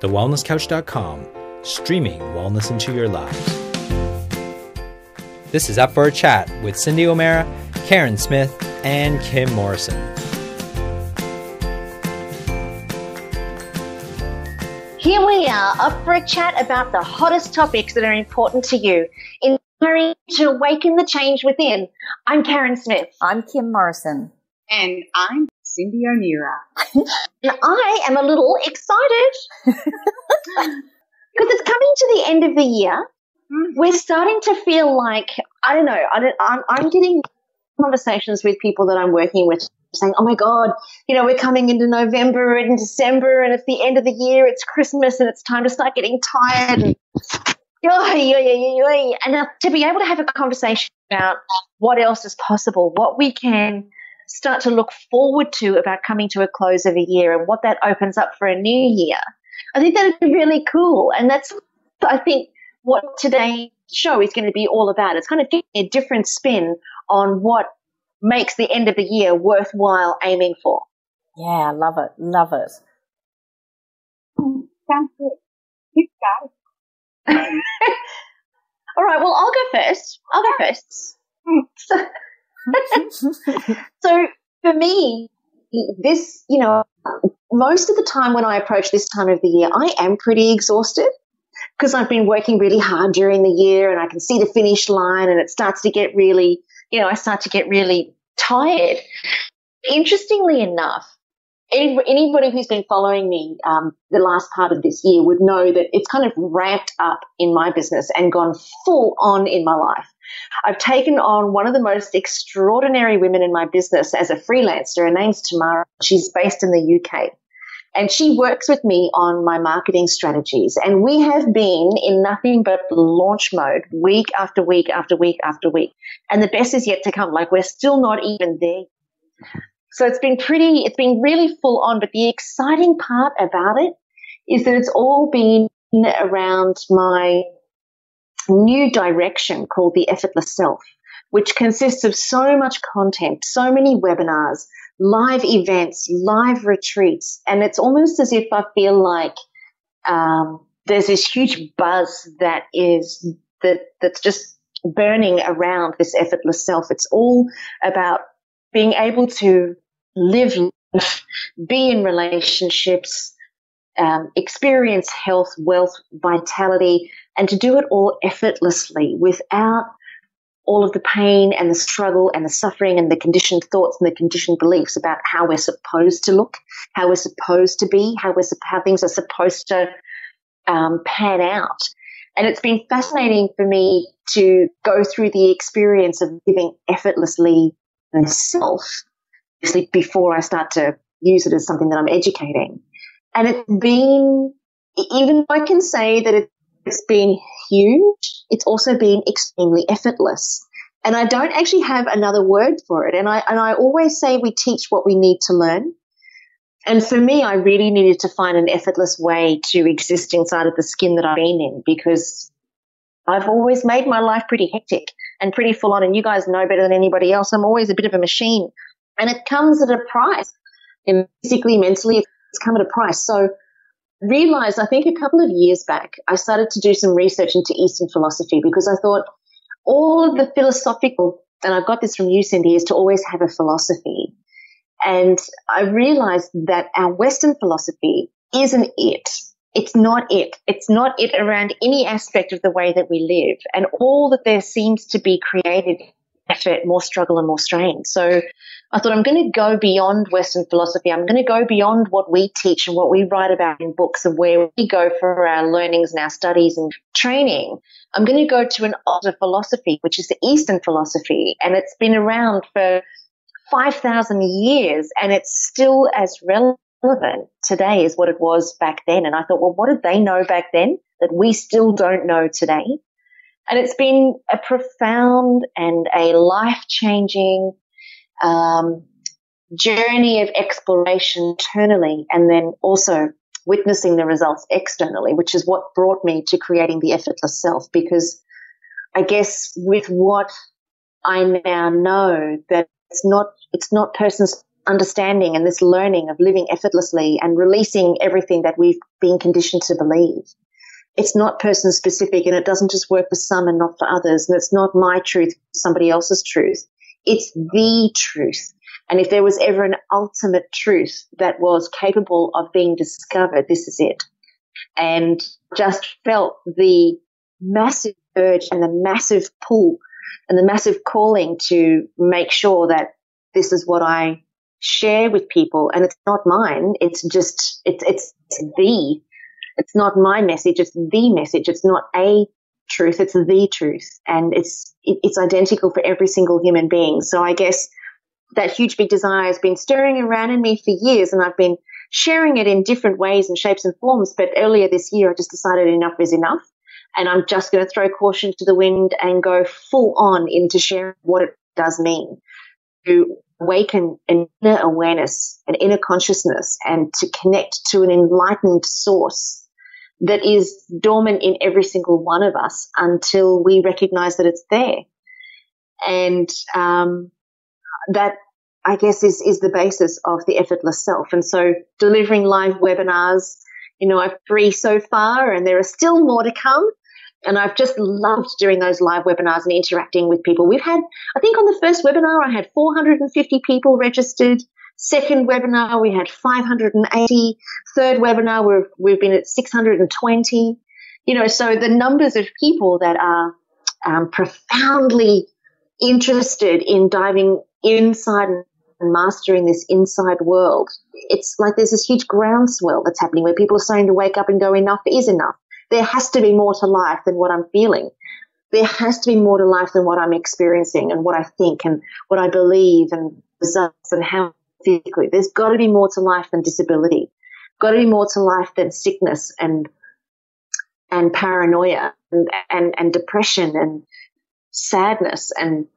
thewellnesscouch.com, streaming wellness into your lives. This is Up for a Chat with Cindy O'Meara, Karen Smith, and Kim Morrison. Here we are, up for a chat about the hottest topics that are important to you, inspiring to awaken the change within. I'm Karen Smith. I'm Kim Morrison. And I'm Cindy O'Meara. And I am a little excited because it's coming to the end of the year. We're starting to feel like, I don't know, I'm getting conversations with people that I'm working with saying, oh my God, we're coming into November and December and it's the end of the year, it's Christmas and it's time to start getting tired. And to be able to have a conversation about what else is possible, what we can start to look forward to about coming to a close of a year and what that opens up for a new year. I think that would be really cool. And that's, I think, what today's show is going to be all about. It's kind of giving a different spin on what makes the end of the year worthwhile aiming for. Yeah, love it. Love it. Sounds good. Keep started. All right, well, I'll go first. So for me, this, most of the time when I approach this time of the year, I am pretty exhausted because I've been working really hard during the year and I can see the finish line and it starts to get really, I start to get really tired. Interestingly enough, anybody who's been following me the last part of this year would know that it's kind of ramped up in my business and gone full on in my life. I've taken on one of the most extraordinary women in my business as a freelancer. Her name's Tamara. She's based in the UK. And she works with me on my marketing strategies. And we have been in nothing but launch mode week after week after week after week. And the best is yet to come. Like, we're still not even there. So it's been really full on. But the exciting part about it is that it's all been around my new direction called the Effortless Self, which consists of so much content, so many webinars, live events, live retreats. And it's almost as if I feel like there's this huge buzz that's just burning around this effortless self. It's all about being able to live life, be in relationships, experience health, wealth, vitality, and to do it all effortlessly without all of the pain and the struggle and the suffering and the conditioned thoughts and the conditioned beliefs about how we're supposed to look, how we're supposed to be, how things are supposed to pan out. And it's been fascinating for me to go through the experience of living effortlessly myself, obviously before I start to use it as something that I'm educating. And it's been, even though I can say that it's been huge, it's also been extremely effortless. And I don't actually have another word for it. And I always say we teach what we need to learn. And for me, I really needed to find an effortless way to exist inside of the skin that I've been in, because I've always made my life pretty hectic and pretty full on. And you guys know better than anybody else, I'm always a bit of a machine. And it comes at a price. And physically, mentally, it's come at a price. So realized, I think a couple of years back, I started to do some research into Eastern philosophy, because I thought all of the philosophical, and I got this from you, Cindy, is to always have a philosophy. And I realized that our Western philosophy isn't it. It's not it. It's not it around any aspect of the way that we live. And all that there seems to be created effort, more struggle and more strain. So I thought, I'm going to go beyond Western philosophy. I'm going to go beyond what we teach and what we write about in books and where we go for our learnings and our studies and training. I'm going to go to an older philosophy, which is the Eastern philosophy. And it's been around for 5,000 years and it's still as relevant today as what it was back then. And I thought, well, what did they know back then that we still don't know today? And it's been a profound and a life-changing journey of exploration internally, and then also witnessing the results externally, which is what brought me to creating the Effortless Self. Because I guess with what I now know, that it's not person understanding and this learning of living effortlessly and releasing everything that we've been conditioned to believe. It's not person specific, and it doesn't just work for some and not for others. And it's not my truth, somebody else's truth. It's the truth. And if there was ever an ultimate truth that was capable of being discovered, this is it. And just felt the massive urge and the massive pull and the massive calling to make sure that this is what I share with people. And it's not mine. It's just, it's not my message. It's the message. It's not a truth. It's the truth. And it's identical for every single human being. So I guess that huge big desire has been stirring around in me for years, and I've been sharing it in different ways and shapes and forms. But earlier this year, I just decided enough is enough. And I'm just going to throw caution to the wind and go full on into sharing what it does mean to awaken an inner awareness, an inner consciousness, and to connect to an enlightened source that is dormant in every single one of us until we recognize that it's there. And that, I guess, is the basis of the effortless self. And so delivering live webinars, I've 3 so far, and there are still more to come. And I've just loved doing those live webinars and interacting with people. We've had, I think on the first webinar, I had 450 people registered. Second webinar, we had 580. Third webinar, we've been at 620. So the numbers of people that are profoundly interested in diving inside and mastering this inside world, it's like there's this huge groundswell that's happening where people are starting to wake up and go, enough is enough. There has to be more to life than what I'm feeling. There has to be more to life than what I'm experiencing and what I think and what I believe and results and how physically. There's got to be more to life than disability. Got to be more to life than sickness and paranoia and depression and sadness and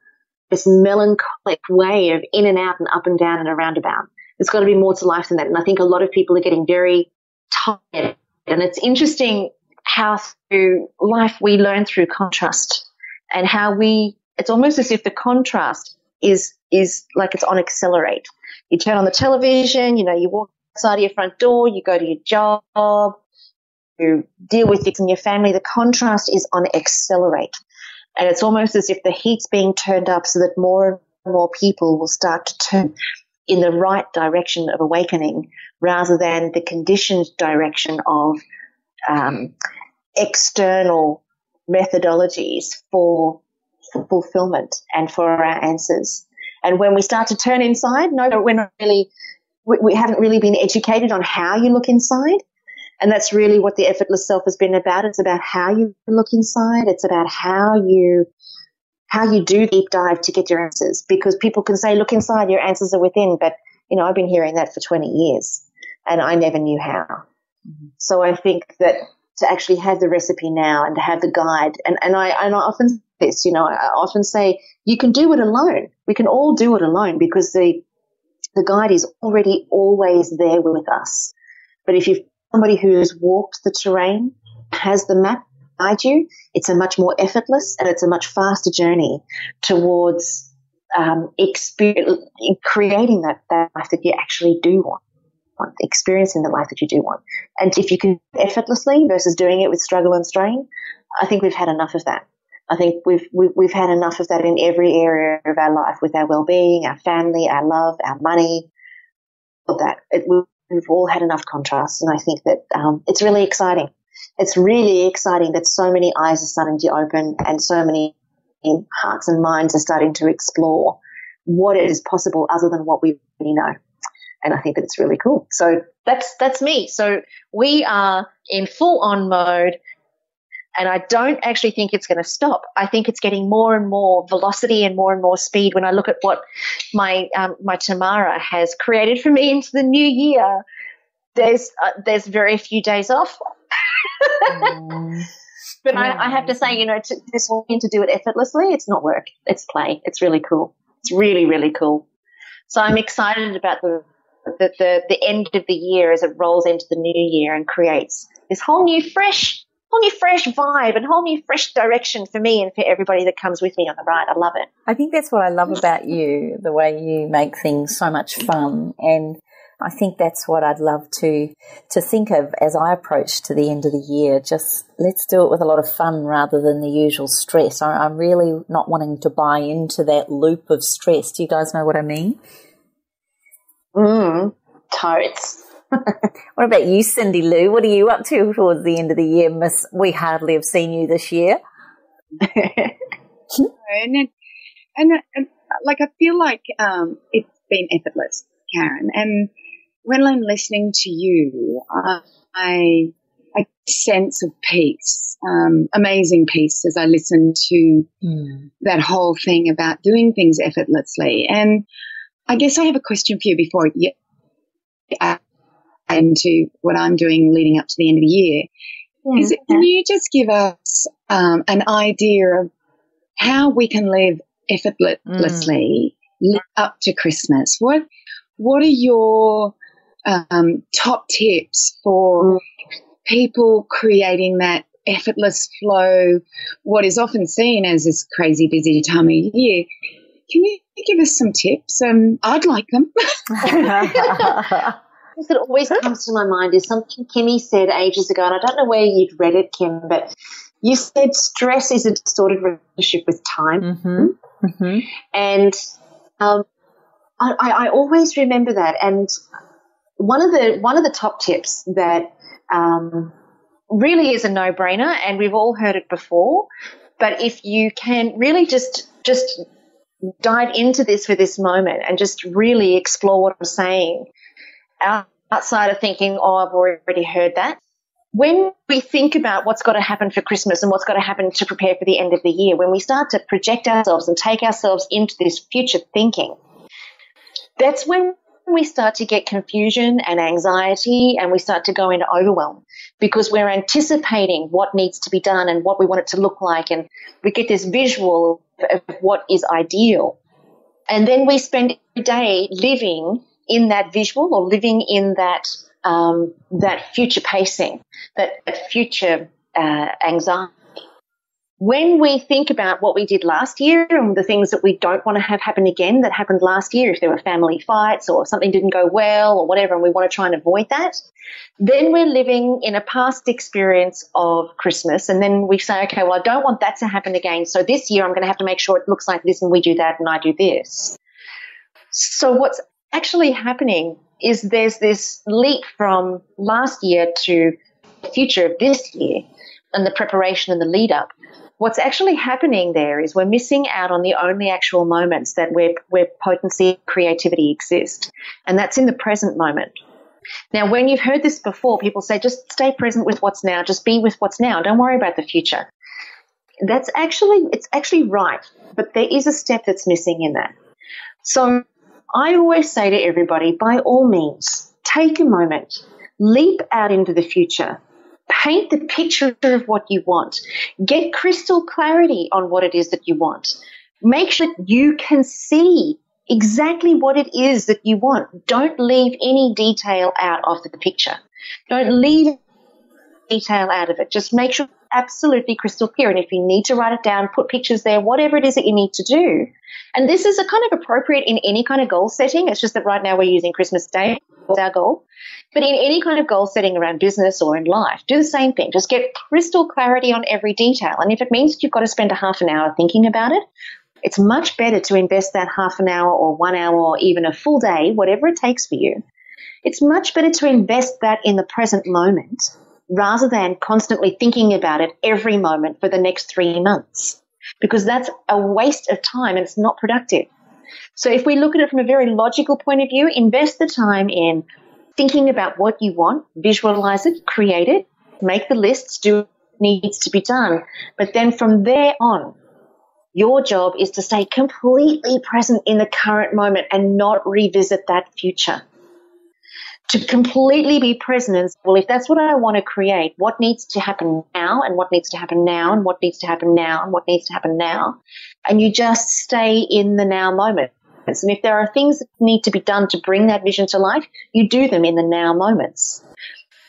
this melancholic way of in and out and up and down and around about. There's got to be more to life than that. And I think a lot of people are getting very tired. And it's interesting how through life we learn through contrast and how it's almost as if the contrast is like it's on accelerate. You turn on the television, you walk outside of your front door, you go to your job, you deal with things in your family. The contrast is on accelerate. And it's almost as if the heat's being turned up so that more and more people will start to turn in the right direction of awakening rather than the conditioned direction of external methodologies for fulfillment and for our answers. And when we start to turn inside, we haven't really been educated on how you look inside. And that's really what the effortless self has been about. It's about how you look inside. It's about how you do deep dive to get your answers, because people can say, look inside, your answers are within. But, I've been hearing that for 20 years and I never knew how. Mm-hmm. So I think that to actually have the recipe now and to have the guide, and I often say this, I often say you can do it alone. We can all do it alone because the guide is already always there with us. But if you've somebody who's walked the terrain, has the map guide you, it's a much more effortless and it's a much faster journey towards creating that life that you actually do want, experiencing the life that you do want. And if you can effortlessly versus doing it with struggle and strain, I think we've had enough of that. I think we've had enough of that in every area of our life, with our well-being, our family, our love, our money, all that. We've all had enough contrast, and I think that it's really exciting. It's really exciting that so many eyes are starting to open and so many hearts and minds are starting to explore what is possible other than what we already know. And I think that it's really cool. So that's me. So we are in full-on mode, and I don't actually think it's going to stop. I think it's getting more and more velocity and more speed when I look at what my Tamara has created for me into the new year. There's very few days off. But I have to say, to do it effortlessly, it's not work. It's play. It's really cool. It's really, really cool. So I'm excited about the end of the year as it rolls into the new year and creates this whole new fresh new fresh vibe and whole new fresh direction for me and for everybody that comes with me on the ride. I love it. I think that's what I love about you, the way you make things so much fun. And I think that's what I'd love to think of as I approach to the end of the year. Just let's do it with a lot of fun rather than the usual stress. I'm really not wanting to buy into that loop of stress. Do you guys know what I mean? Totes. What about you, Cindy Lou? What are you up to towards the end of the year, Miss? We hardly have seen you this year. and like I feel like it's been effortless, Karen. And when I'm listening to you, I sense of peace, amazing peace as I listen to that whole thing about doing things effortlessly. And I guess I have a question for you before you into what I'm doing leading up to the end of the year. Can you just give us an idea of how we can live effortlessly up to Christmas? What are your top tips for people creating that effortless flow, what is often seen as this crazy busy time of year? Can you give us some tips? I'd like them. That always comes to my mind is something Kimmy said ages ago, and I don't know where you'd read it, Kim, but you said stress is a distorted relationship with time. And I always remember that. And one of the top tips that really is a no-brainer, and we've all heard it before, but if you can really just dive into this for this moment and just really explore what I'm saying, outside of thinking, oh, I've already heard that. When we think about what's got to happen for Christmas and what's got to happen to prepare for the end of the year, when we start to project ourselves and take ourselves into this future thinking, that's when we start to get confusion and anxiety, and we start to go into overwhelm because we're anticipating what needs to be done and what we want it to look like, and we get this visual of what is ideal. And then we spend every day living in that visual or living in that future pacing, that future anxiety. When we think about what we did last year and the things that we don't want to have happen again that happened last year, if there were family fights or something didn't go well or whatever, and we want to try and avoid that, then we're living in a past experience of Christmas, and then we say, okay, well, I don't want that to happen again, so this year I'm going to have to make sure it looks like this and we do that and I do this. So what's actually happening is there's this leap from last year to the future of this year and the preparation and the lead up. What's actually happening there is we're missing out on the only actual moments that where potency and creativity exist, and that's in the present moment. Now, when you've heard this before, people say just stay present with what's now, just be with what's now, don't worry about the future. It's actually right, but there is a step that's missing in that. So I always say to everybody, by all means, take a moment, leap out into the future, paint the picture of what you want, get crystal clarity on what it is that you want. Make sure that you can see exactly what it is that you want. Don't leave any detail out of the picture. Don't leave detail out of it. Just make sure it's absolutely crystal clear. And if you need to write it down, put pictures there, whatever it is that you need to do. And this is a kind of appropriate in any kind of goal setting. It's just that right now we're using Christmas Day as our goal. But in any kind of goal setting around business or in life, do the same thing. Just get crystal clarity on every detail. And if it means that you've got to spend a half an hour thinking about it, it's much better to invest that half an hour or 1 hour or even a full day, whatever it takes for you. It's much better to invest that in the present moment rather than constantly thinking about it every moment for the next 3 months, because that's a waste of time and it's not productive. So if we look at it from a very logical point of view, invest the time in thinking about what you want, visualize it, create it, make the lists, do what needs to be done. But then from there on, your job is to stay completely present in the current moment and not revisit that future. To completely be present and say, well, if that's what I want to create, what needs to happen now and what needs to happen now and what needs to happen now and what needs to happen now? And you just stay in the now moment. And if there are things that need to be done to bring that vision to life, you do them in the now moments.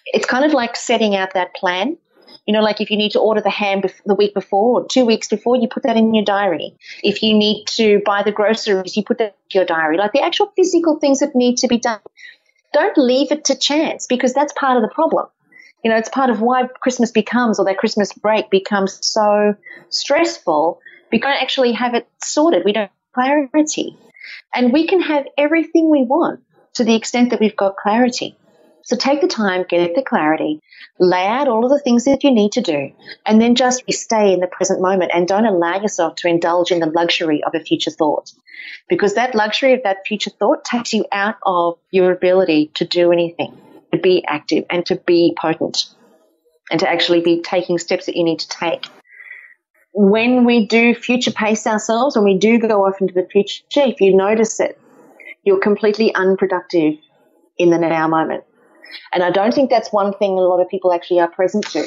It's kind of like setting out that plan. You know, like if you need to order the ham the week before or 2 weeks before, you put that in your diary. If you need to buy the groceries, you put that in your diary. Like the actual physical things that need to be done. Don't leave it to chance, because that's part of the problem. You know, it's part of why Christmas becomes, or that Christmas break becomes so stressful. We don't actually have it sorted. We don't have clarity. And we can have everything we want to the extent that we've got clarity. So take the time, get the clarity, lay out all of the things that you need to do, and then just stay in the present moment and don't allow yourself to indulge in the luxury of a future thought, because that luxury of that future thought takes you out of your ability to do anything, to be active and to be potent and to actually be taking steps that you need to take. When we do future pace ourselves, when we do go off into the future, if you notice it, you're completely unproductive in the now moment. And I don't think that's one thing a lot of people actually are present to,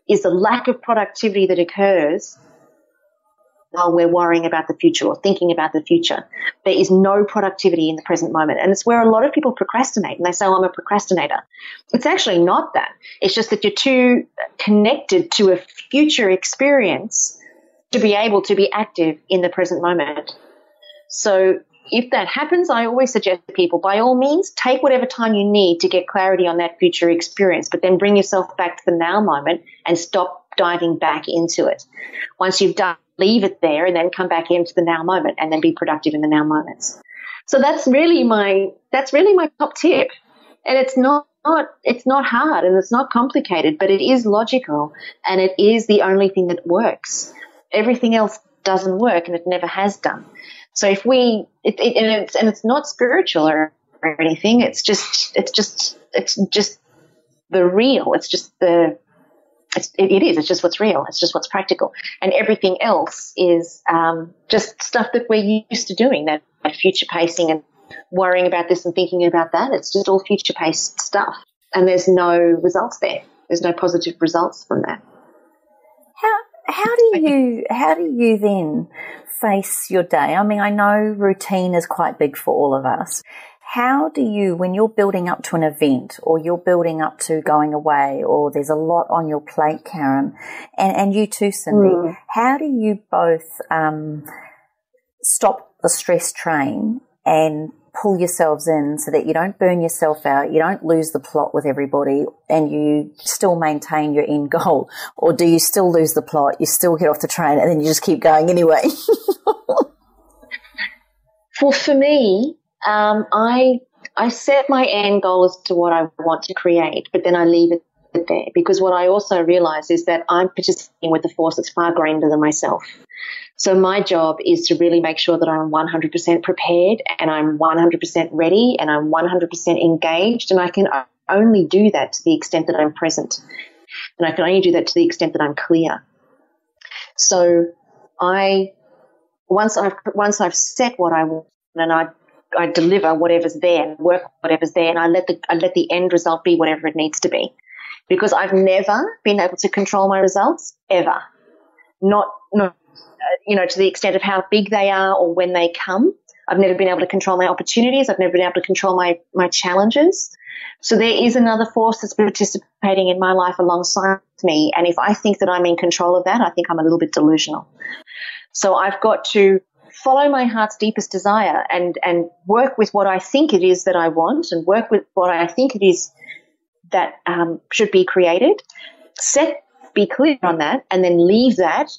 is the lack of productivity that occurs while we're worrying about the future or thinking about the future. There is no productivity in the present moment. And it's where a lot of people procrastinate, and they say, oh, I'm a procrastinator. It's actually not that. It's just that you're too connected to a future experience to be able to be active in the present moment. So if that happens, I always suggest to people, by all means, take whatever time you need to get clarity on that future experience, but then bring yourself back to the now moment and stop diving back into it. Once you've done, leave it there and then come back into the now moment and then be productive in the now moments. So that's really my top tip. And it's not hard and it's not complicated, but it is logical and it is the only thing that works. Everything else doesn't work and it never has done. So if it's not spiritual or anything, it's just the real. It's just it's just what's real. It's just what's practical. And everything else is just stuff that we're used to doing, that future pacing and worrying about this and thinking about that. It's just all future paced stuff. And there's no results there. There's no positive results from that. How do you then face your day? I mean, I know routine is quite big for all of us. How do you, when you're building up to an event or you're building up to going away or there's a lot on your plate, Karen, and you too, Cindy, how do you both stop the stress train and pull yourselves in so that you don't burn yourself out, you don't lose the plot with everybody, and you still maintain your end goal? Or do you still lose the plot, you still get off the train, and then you just keep going anyway? Well, for me, I set my end goal as to what I want to create, but then I leave it there, because what I also realize is that I'm participating with a force that's far greater than myself. So my job is to really make sure that I'm 100% prepared and I'm 100% ready and I'm 100% engaged, and I can only do that to the extent that I'm present, and I can only do that to the extent that I'm clear. So once I've set what I want and I deliver whatever's there and work whatever's there, and I let the end result be whatever it needs to be, because I've never been able to control my results ever. Not to the extent of how big they are or when they come. I've never been able to control my opportunities. I've never been able to control my challenges. So there is another force that's participating in my life alongside me. And if I think that I'm in control of that, I think I'm a little bit delusional. So I've got to follow my heart's deepest desire and work with what I think it is that I want, and work with what I think it is that should be created, be clear on that, and then leave that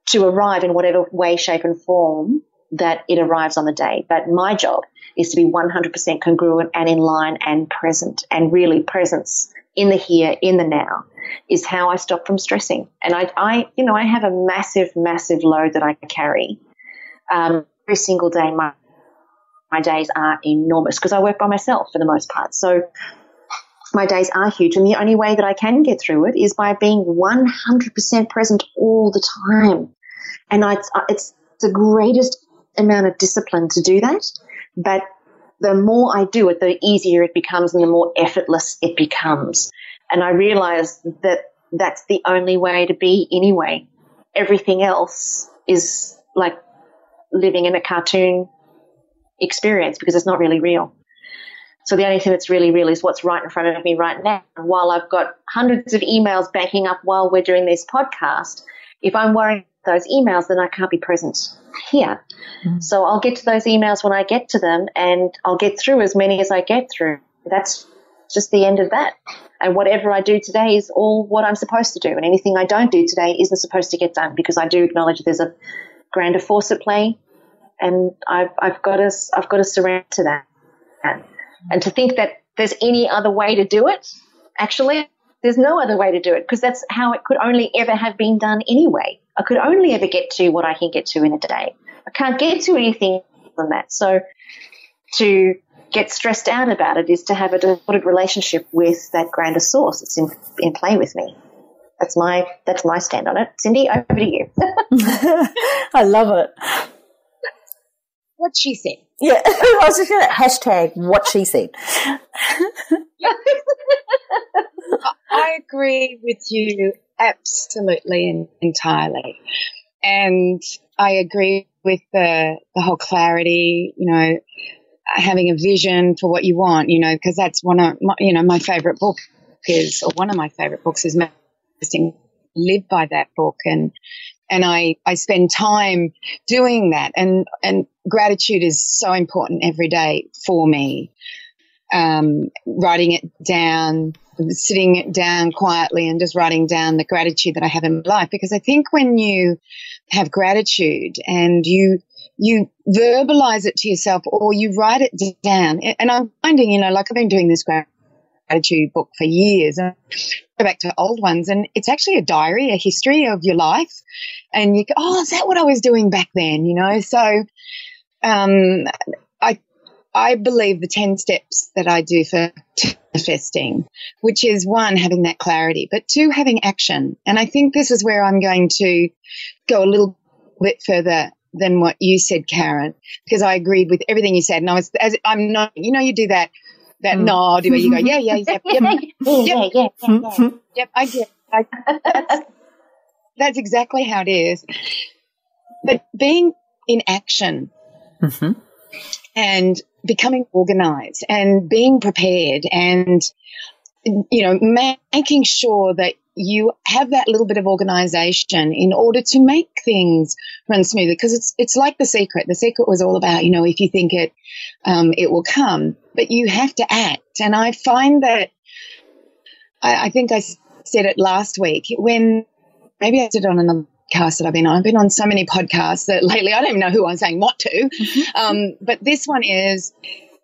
to arrive in whatever way, shape and form that it arrives on the day. But my job is to be 100% congruent and in line and present, and really presence in the here, in the now is how I stop from stressing. And I have a massive, massive load that I carry. Every single day, my days are enormous because I work by myself for the most part. So my days are huge, and the only way that I can get through it is by being 100% present all the time. And it's the greatest amount of discipline to do that, but the more I do it, the easier it becomes and the more effortless it becomes. And I realize that that's the only way to be anyway. Everything else is like living in a cartoon experience because it's not really real. So the only thing that's really real is what's right in front of me right now. And while I've got hundreds of emails banking up while we're doing this podcast, if I'm worrying about those emails, then I can't be present here. Mm. So I'll get to those emails when I get to them, and I'll get through as many as I get through. That's just the end of that. And whatever I do today is all what I'm supposed to do. And anything I don't do today isn't supposed to get done, because I do acknowledge there's a grander force at play, and I've got to surrender to that. And to think that there's any other way to do it, actually, there's no other way to do it, because that's how it could only ever have been done anyway. I could only ever get to what I can get to in a day. I can't get to anything than that. So to get stressed out about it is to have a distorted relationship with that grander source that's in play with me. That's my stand on it. Cindy, over to you. I love it. What she said. Yeah, I was just going to hashtag what she said. I agree with you absolutely and entirely. And I agree with the whole clarity, having a vision for what you want, because that's one of my, my favorite book is, or one of my favorite books is Manifesting. Live by that book, and I spend time doing that, and gratitude is so important every day for me. Writing it down, sitting it down quietly and just writing down the gratitude that I have in my life, because I think when you have gratitude and you verbalize it to yourself or you write it down, and I'm finding, like I've been doing this gratitude book for years, and go back to old ones, and it's actually a diary, a history of your life, and you go, oh, is that what I was doing back then? So I believe the 10 steps that I do for manifesting, which is 1, having that clarity, but 2, having action. And I think this is where I'm going to go a little bit further than what you said, Karen, because I agreed with everything you said. And I'm not, you do that nod where you go, yeah, yep, I get it. That's exactly how it is. But being in action and becoming organized and being prepared and, making sure that you have that little bit of organization in order to make things run smoothly, because it's like The Secret. The Secret was all about, if you think it, it will come, but you have to act. And I find that I think I said it last week when maybe I said it on another podcast that I've been on. I've been on so many podcasts that lately I don't even know who I'm saying what to. But this one is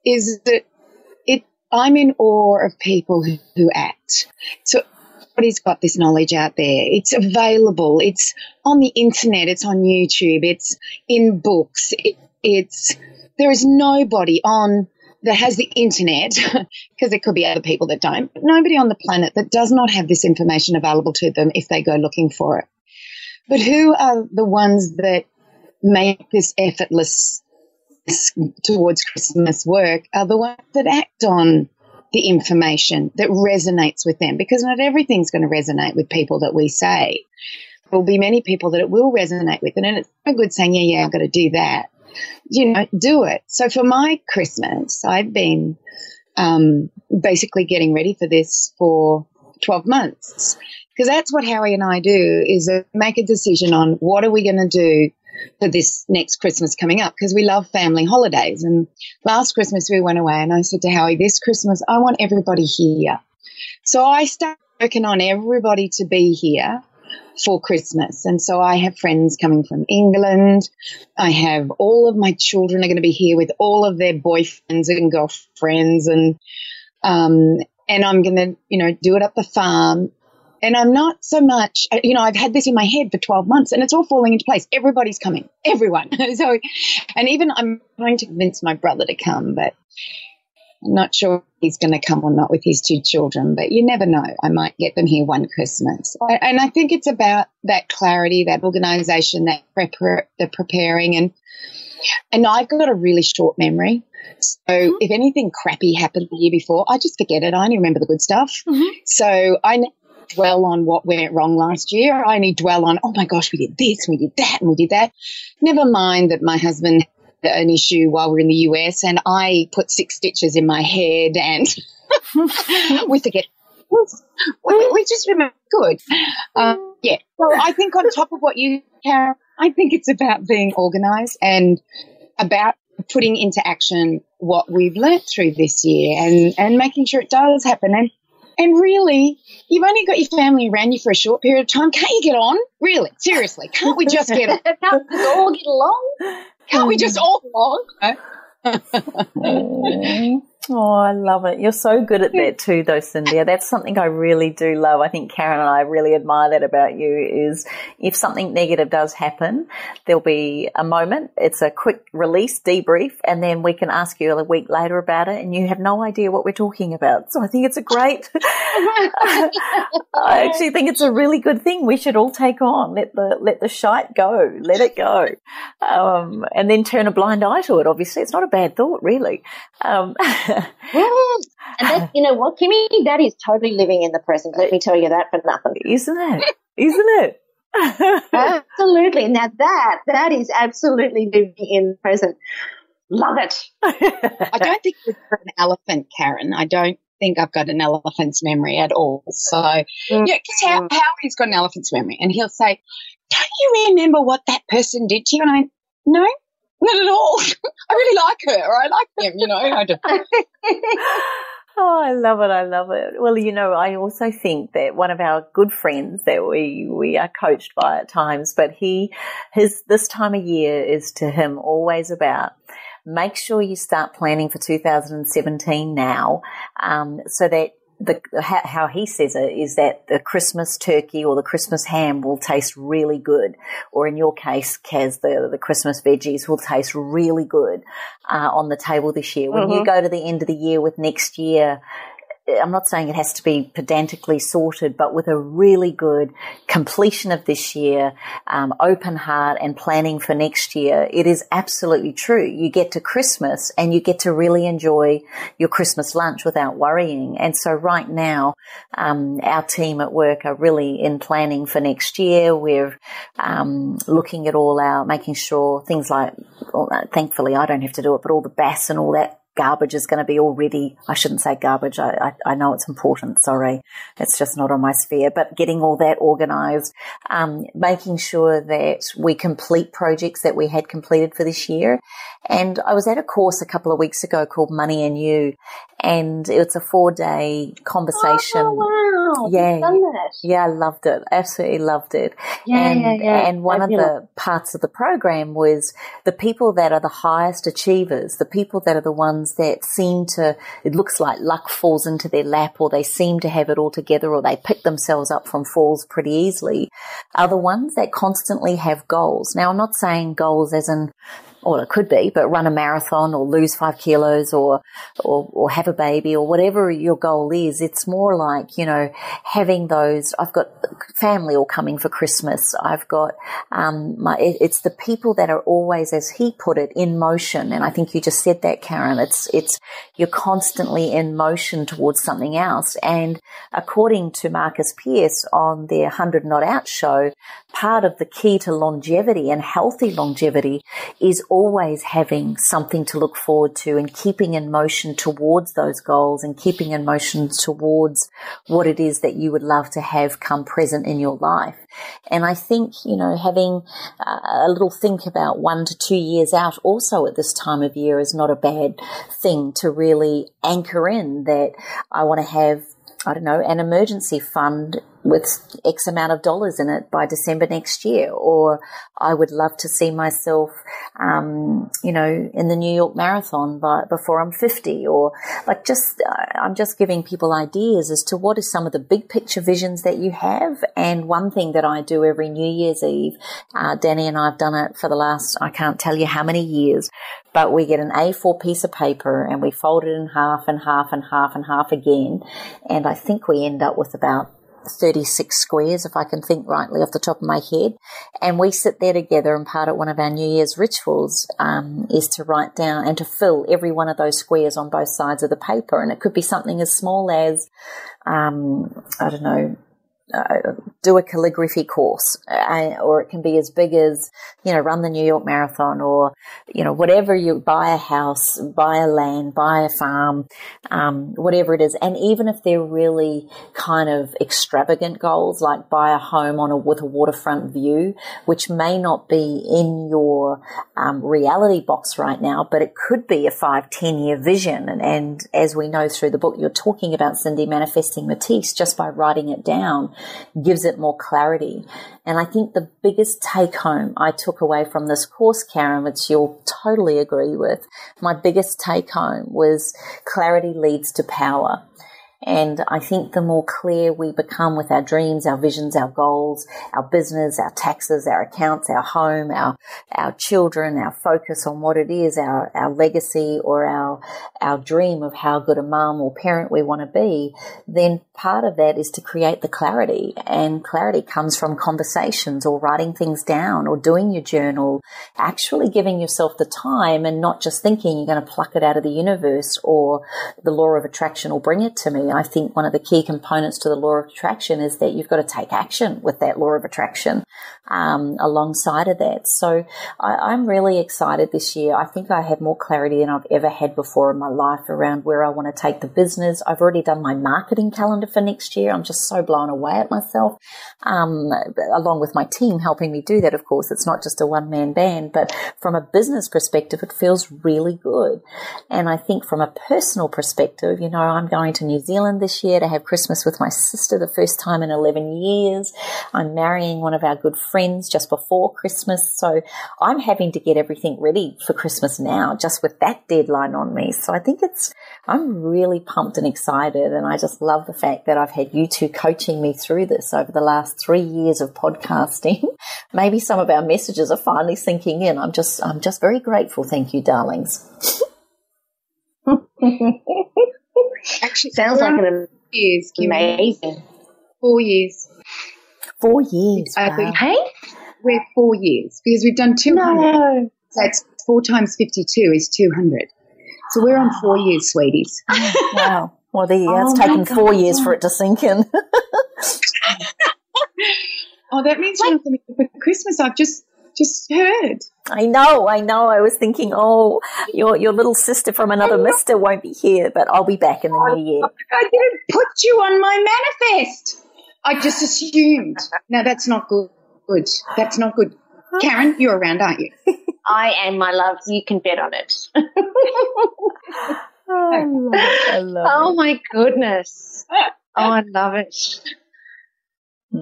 that I'm in awe of people who act. So everybody's got this knowledge out there. It's available. It's on the internet. It's on YouTube. It's in books. There is nobody that has the internet, because there could be other people that don't, but nobody on the planet that does not have this information available to them if they go looking for it. But who are the ones that make this effortless towards Christmas work are the ones that act on the information that resonates with them, because not everything's going to resonate with people that we say. There will be many people that it will resonate with, and it's no good saying, yeah, I've got to do that. Do it. So for my Christmas, I've been basically getting ready for this for 12 months, because that's what Howie and I do, is make a decision on what are we going to do for this next Christmas coming up, because we love family holidays. And last Christmas we went away, and I said to Howie, this Christmas I want everybody here. So I started working on everybody to be here for Christmas. And so I have friends coming from England. I have all of my children are going to be here with all of their boyfriends and girlfriends, and I'm going to, do it at the farm. And I'm not so much, I've had this in my head for 12 months, and it's all falling into place. Everybody's coming, everyone. So, and even I'm trying to convince my brother to come, but I'm not sure if he's going to come or not with his 2 children, but you never know. I might get them here one Christmas. And I think it's about that clarity, that organisation, that the preparing. And I've got a really short memory. So if anything crappy happened the year before, I just forget it. I only remember the good stuff. So I dwell on what went wrong last year. I only dwell on, oh my gosh, we did this, we did that, and we did that. Never mind that my husband an issue while we're in the US, and I put 6 stitches in my head, and we forget. We just remember good. Yeah. So I think on top of what you, Karen, I think it's about being organised and about putting into action what we've learnt through this year and making sure it does happen. And really, you've only got your family around you for a short period of time. Can't you get on? Really, seriously, can't we just get on? Can't we all get along? Can't we just all get along? Oh, I love it. You're so good at that too, though, Cynthia. That's something I really do love. I think Karen and I really admire that about you, is if something negative does happen, there'll be a moment, it's a quick release, debrief, and then we can ask you a week later about it, and you have no idea what we're talking about. So I think it's a great, I actually think it's a really good thing we should all take on. Let the shite go. Let it go. And then turn a blind eye to it, obviously. It's not a bad thought, really. And that, you know what, Kimmy, that is totally living in the present. Let me tell you that for nothing. Isn't it? Isn't it? Absolutely. Now that is absolutely living in the present. Love it. I don't think we've got an elephant, Karen. I don't think I've got an elephant's memory at all. So, yeah, because Howie's got an elephant's memory, and he'll say, "Don't you remember what that person did to you?" And I, no. Not at all. I really like her, or I like him, you know. I don't. Oh, I love it. I love it. Well, you know, I also think that one of our good friends that we are coached by at times, but this time of year is to him always about make sure you start planning for 2017 now, so that how he says it is that the Christmas turkey or the Christmas ham will taste really good, or in your case, Kaz, the Christmas veggies will taste really good on the table this year. When you go to the end of the year with next year, I'm not saying it has to be pedantically sorted, but with a really good completion of this year, open heart and planning for next year, it is absolutely true. You get to Christmas and you get to really enjoy your Christmas lunch without worrying. And so right now, our team at work are really in planning for next year. We're looking at all making sure things like, thankfully I don't have to do it, but all the BAS and all that garbage is going to be already, I shouldn't say garbage, I know it's important, sorry, it's just not on my sphere, but getting all that organised, making sure that we complete projects that we had completed for this year. And I was at a course a couple of weeks ago called Money and You, and it's a 4-day conversation. Oh, wow. Yeah. You've done that. Yeah, I loved it. Absolutely loved it. Yeah. And one of the parts of the program was the people that are the highest achievers, the people that are the ones that seem to, it looks like luck falls into their lap, or they seem to have it all together, or they pick themselves up from falls pretty easily, are the ones that constantly have goals. Now, I'm not saying goals as in, or it could be, but run a marathon or lose 5 kilos or have a baby or whatever your goal is. It's more like, you know, having those, I've got family all coming for Christmas. I've got, it's the people that are always, as he put it, in motion. And I think you just said that, Karen. It's, you're constantly in motion towards something else. And according to Marcus Pierce on their 100 Not Out show, part of the key to longevity and healthy longevity is always having something to look forward to and keeping in motion towards those goals and keeping in motion towards what it is that you would love to have come present in your life. And I think, you know, having a little think about 1 to 2 years out also at this time of year is not a bad thing to really anchor in that I want to have, I don't know, an emergency fund with X amount of dollars in it by December next year, or I would love to see myself, you know, in the New York Marathon before I'm 50, or like I'm just giving people ideas as to what are some of the big picture visions that you have. And one thing that I do every New Year's Eve, Danny and I have done it for the last, I can't tell you how many years, but we get an A4 piece of paper and we fold it in half and half and half and half again. And I think we end up with about 36 squares, if I can think rightly off the top of my head. And we sit there together, and part of one of our New Year's rituals is to write down and to fill every one of those squares on both sides of the paper. And it could be something as small as, I don't know, do a calligraphy course, or it can be as big as, run the New York Marathon, or, whatever. You buy a house, buy a land, buy a farm, whatever it is. And even if they're really kind of extravagant goals, like buy a home with a waterfront view, which may not be in your reality box right now, but it could be a 5-10 year vision. And as we know through the book you're talking about, Cindy, Manifesting Matisse, just by writing it down gives it more clarity. And I think the biggest take home I took away from this course, Karen, which you'll totally agree with, my biggest take home was clarity leads to power. And I think the more clear we become with our dreams, our visions, our goals, our business, our taxes, our accounts, our home, our children, our focus on what it is, our legacy, or our dream of how good a mum or parent we want to be, then part of that is to create the clarity. And clarity comes from conversations, or writing things down, or doing your journal, actually giving yourself the time and not just thinking you're going to pluck it out of the universe, or the law of attraction will bring it to me. I think one of the key components to the law of attraction is that you've got to take action with that law of attraction alongside of that. So I'm really excited this year. I think I have more clarity than I've ever had before in my life around where I want to take the business. I've already done my marketing calendar for next year. I'm just so blown away at myself, along with my team helping me do that. Of course, it's not just a one-man band, but from a business perspective, it feels really good. And I think from a personal perspective, I'm going to New Zealand this year to have Christmas with my sister, the first time in 11 years. I'm marrying one of our good friends just before Christmas. So I'm having to get everything ready for Christmas now, just with that deadline on me. So I think I'm really pumped and excited. And I just love the fact that I've had you two coaching me through this over the last 3 years of podcasting. Maybe some of our messages are finally sinking in. I'm just very grateful. Thank you, darlings. Actually, sounds like an amazing 4 years. 4 years. Wow. Hey, we're 4 years because we've done 200. No. So it's 4 times 52 is 200. So we're on 4 years, sweeties. Wow. Well, there you go. It's taken 4 years for it to sink in. Oh, that means you're not coming for Christmas. I've just heard. I know. I was thinking, your little sister from another mister won't be here, but I'll be back in the new year. I didn't put you on my manifest. I just assumed. No, that's not good. That's not good. Karen, you're around, aren't you? I am, my love. You can bet on it. I love it. Oh, my goodness. Oh, I love it.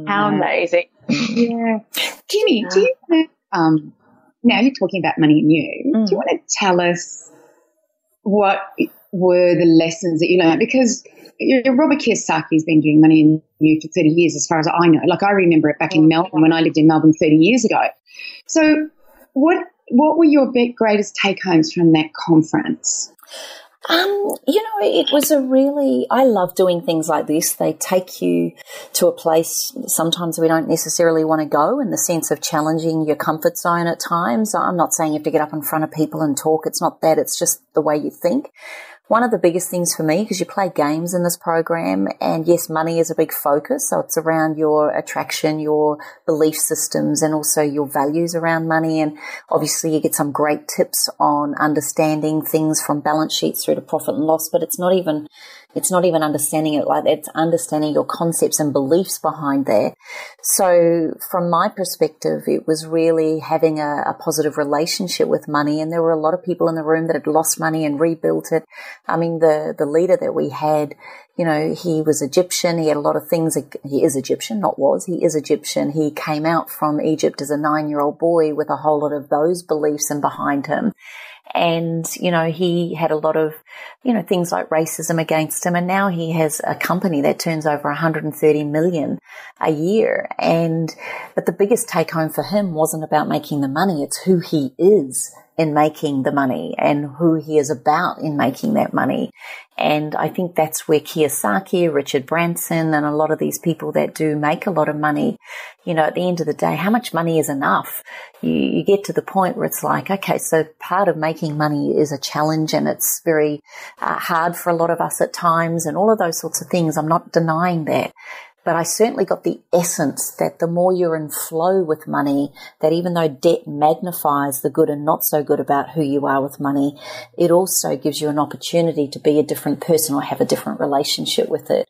How amazing. Yeah. Kimmy, do you know, now you're talking about money and you, do you want to tell us what were the lessons that you learned? Because Robert Kiyosaki's been doing money and you for 30 years as far as I know. Like I remember it back in Melbourne when I lived in Melbourne 30 years ago. So what were your greatest take-homes from that conference? It was I love doing things like this. They take you to a place sometimes we don't necessarily want to go, in the sense of challenging your comfort zone at times. I'm not saying you have to get up in front of people and talk. It's not that. It's just the way you think. One of the biggest things for me, because you play games in this program, and yes, money is a big focus. So it's around your attraction, your belief systems, and also your values around money. And obviously you get some great tips on understanding things from balance sheets through to profit and loss, but it's not even understanding it like that. It's understanding your concepts and beliefs behind that. So from my perspective, it was really having a positive relationship with money. And there were a lot of people in the room that had lost money and rebuilt it. I mean, the leader that we had, he was Egyptian. He had a lot of things. He is Egyptian, he is Egyptian. He came out from Egypt as a 9-year-old boy with a whole lot of those beliefs and behind him. And, he had a lot of, things like racism against him. And now he has a company that turns over 130 million a year. But the biggest take home for him wasn't about making the money. It's who he is in making the money and who he is about in making that money. And I think that's where Kiyosaki, Richard Branson, and a lot of these people that do make a lot of money, at the end of the day, how much money is enough? You get to the point where it's like, okay, so part of making money is a challenge, and it's very hard for a lot of us at times, and all of those sorts of things. I'm not denying that. But I certainly got the essence that the more you're in flow with money, that even though debt magnifies the good and not so good about who you are with money, it also gives you an opportunity to be a different person or have a different relationship with it.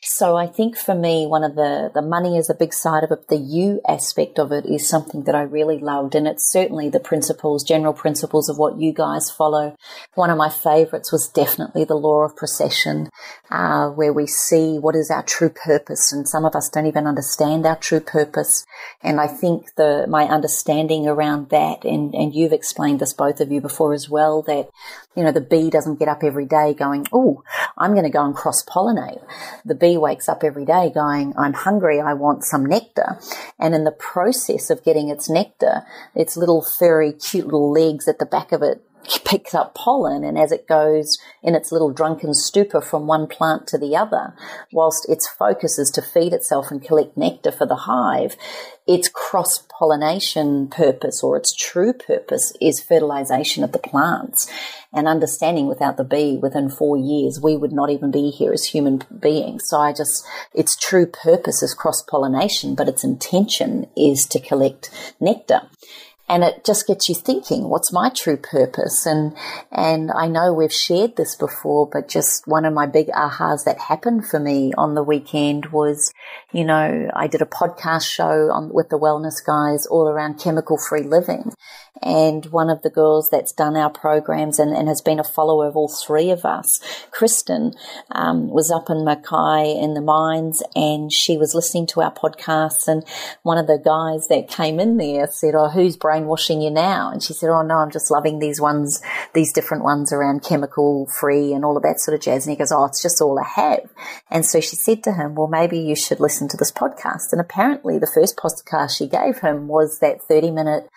So I think for me, one of the money is a big side of it. The you aspect of it is something that I really loved. And it's certainly the principles, general principles of what you guys follow. One of my favorites was definitely the law of precession, where we see what is our true purpose. And some of us don't even understand our true purpose. And I think my understanding around that, and you've explained this, both of you, before as well, that, you know, the bee doesn't get up every day going, oh, I'm going to go and cross-pollinate. The bee wakes up every day going, I'm hungry, I want some nectar. And in the process of getting its nectar, its little furry, cute little legs at the back of it picks up pollen, and as it goes in its little drunken stupor from one plant to the other, whilst its focus is to feed itself and collect nectar for the hive, its cross-pollination purpose, or its true purpose, is fertilization of the plants. And understanding without the bee, within 4 years, we would not even be here as human beings. So its true purpose is cross-pollination, but its intention is to collect nectar. And it just gets you thinking, what's my true purpose? And I know we've shared this before, but just one of my big ahas that happened for me on the weekend was, you know, I did a podcast show with the Wellness Guys all around chemical-free living. And one of the girls that's done our programs and has been a follower of all three of us, Kristen, was up in Mackay in the mines, and she was listening to our podcasts, and one of the guys that came in there said, oh, who's brainwashing you now? And she said, oh, no, I'm just loving these different ones around chemical-free and all of that sort of jazz. And he goes, oh, it's just all I have. And so she said to him, well, maybe you should listen to this podcast. And apparently the first podcast she gave him was that 30-minute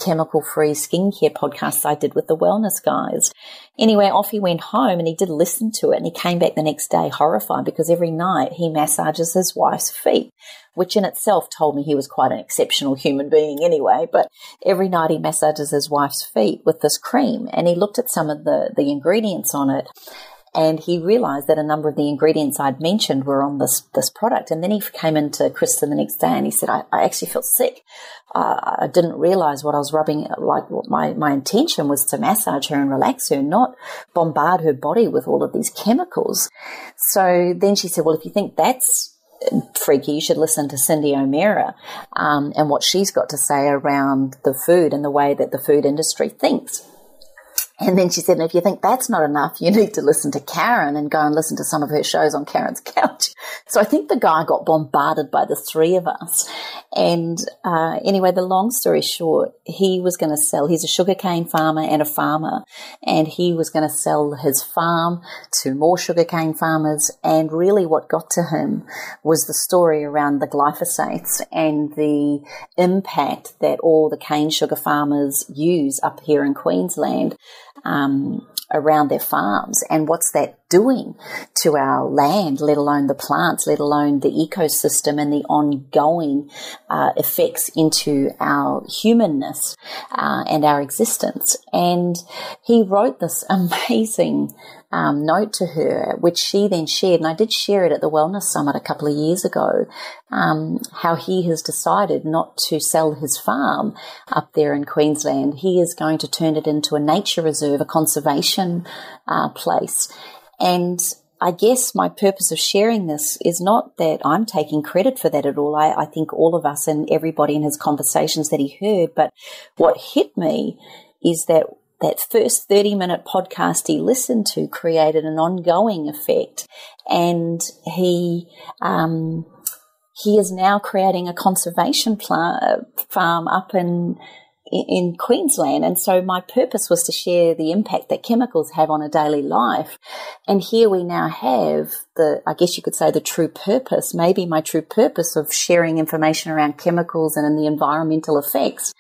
chemical-free skincare podcast I did with the Wellness Guys. Anyway, off he went home, and he did listen to it, and he came back the next day horrified because every night he massages his wife's feet, which in itself told me he was quite an exceptional human being anyway. But every night he massages his wife's feet with this cream, and he looked at some of the ingredients on it, and he realized that a number of the ingredients I'd mentioned were on this product. And then he came into Kristen the next day and he said, I actually felt sick. I didn't realize what I was rubbing, like what my intention was to massage her and relax her, not bombard her body with all of these chemicals. So then she said, well, if you think that's freaky, you should listen to Cindy O'Meara and what she's got to say around the food and the way that the food industry thinks. And then she said, and if you think that's not enough, you need to listen to Karen and go and listen to some of her shows on Karen's Couch. So I think the guy got bombarded by the three of us. And anyway, the long story short, he was going to sell, he's a sugarcane farmer and a farmer, and he was going to sell his farm to more sugarcane farmers. And really what got to him was the story around the glyphosates and the impact that all the cane sugar farmers use up here in Queensland around their farms, and what's that doing to our land, let alone the plants, let alone the ecosystem, and the ongoing effects into our humanness and our existence. And he wrote this amazing note to her, which she then shared, and I did share it at the Wellness Summit a couple of years ago, how he has decided not to sell his farm up there in Queensland. He is going to turn it into a nature reserve, a conservation place. And I guess my purpose of sharing this is not that I'm taking credit for that at all. I think all of us and everybody in his conversations that he heard, but what hit me is that first 30-minute podcast he listened to created an ongoing effect, and he is now creating a conservation farm up in Queensland. And so my purpose was to share the impact that chemicals have on a daily life. And here we now have I guess you could say the true purpose, maybe my true purpose of sharing information around chemicals and in the environmental effects